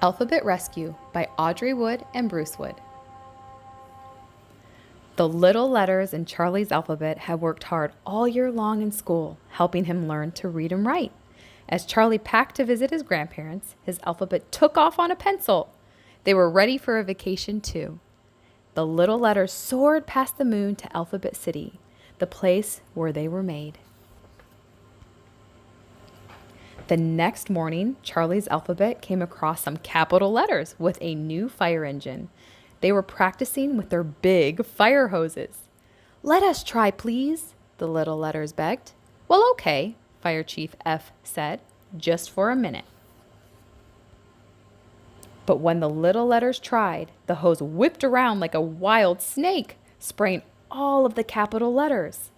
Alphabet Rescue by Audrey Wood and Bruce Wood. The little letters in Charlie's alphabet had worked hard all year long in school, helping him learn to read and write. As Charlie packed to visit his grandparents, his alphabet took off on a pencil. They were ready for a vacation too. The little letters soared past the moon to Alphabet City, the place where they were made. The next morning, Charlie's alphabet came across some capital letters with a new fire engine. They were practicing with their big fire hoses. "Let us try, please," the little letters begged. "Well, okay," Fire Chief F said, "just for a minute." But when the little letters tried, the hose whipped around like a wild snake, spraying all of the capital letters.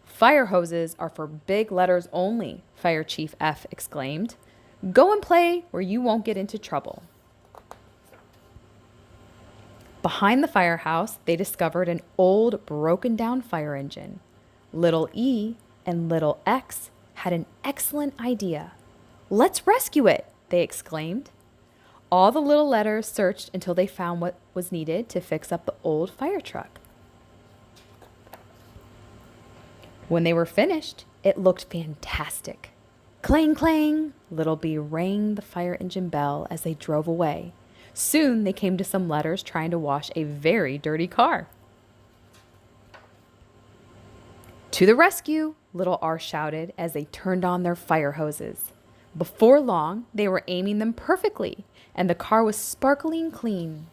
"Fire hoses are for big letters only," Fire Chief F exclaimed. "Go and play where you won't get into trouble." Behind the firehouse, they discovered an old, broken-down fire engine. Little E and Little X had an excellent idea. "Let's rescue it," they exclaimed. All the little letters searched until they found what was needed to fix up the old fire truck. When they were finished, it looked fantastic. Clang, clang! Little B rang the fire engine bell as they drove away. Soon they came to some letters trying to wash a very dirty car. "To the rescue!" Little R shouted as they turned on their fire hoses. Before long, they were aiming them perfectly, and the car was sparkling clean.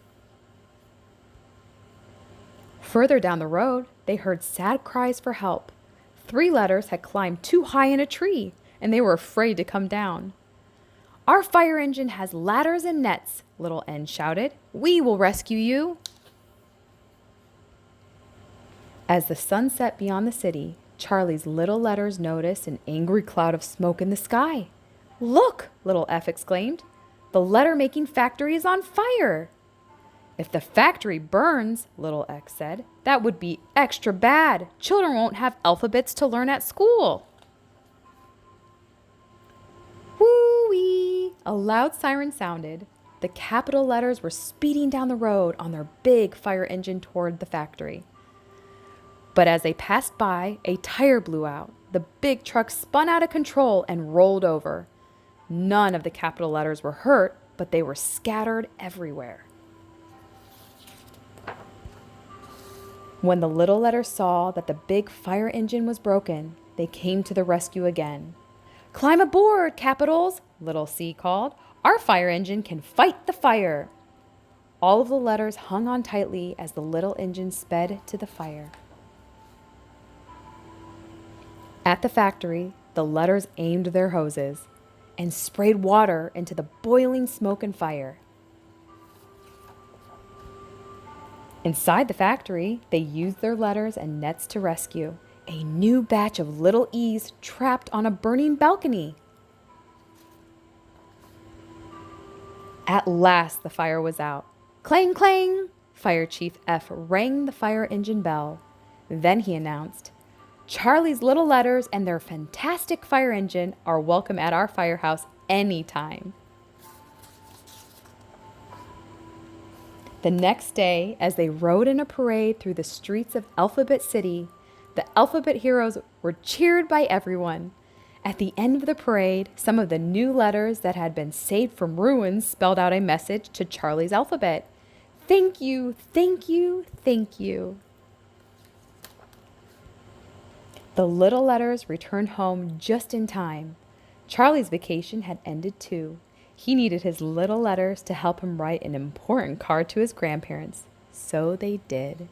Further down the road, they heard sad cries for help. 3 letters had climbed too high in a tree, and they were afraid to come down. "Our fire engine has ladders and nets," Little N shouted. "We will rescue you." As the sun set beyond the city, Charlie's little letters noticed an angry cloud of smoke in the sky. "Look!" Little F exclaimed. "The letter-making factory is on fire." "If the factory burns," Little X said, "that would be extra bad. Children won't have alphabets to learn at school." Woo-wee! A loud siren sounded. The capital letters were speeding down the road on their big fire engine toward the factory. But as they passed by, a tire blew out. The big truck spun out of control and rolled over. None of the capital letters were hurt, but they were scattered everywhere. When the little letters saw that the big fire engine was broken, they came to the rescue again. "Climb aboard, capitals!" Little C called. "Our fire engine can fight the fire." All of the letters hung on tightly as the little engine sped to the fire. At the factory, the letters aimed their hoses and sprayed water into the boiling smoke and fire. Inside the factory, they used their letters and nets to rescue a new batch of little E's trapped on a burning balcony. At last, the fire was out. Clang, clang! Fire Chief F rang the fire engine bell. Then he announced, "Charlie's little letters and their fantastic fire engine are welcome at our firehouse anytime." The next day, as they rode in a parade through the streets of Alphabet City, the alphabet heroes were cheered by everyone. At the end of the parade, some of the new letters that had been saved from ruins spelled out a message to Charlie's alphabet. "Thank you, thank you, thank you." The little letters returned home just in time. Charlie's vacation had ended too. He needed his little letters to help him write an important card to his grandparents. So they did.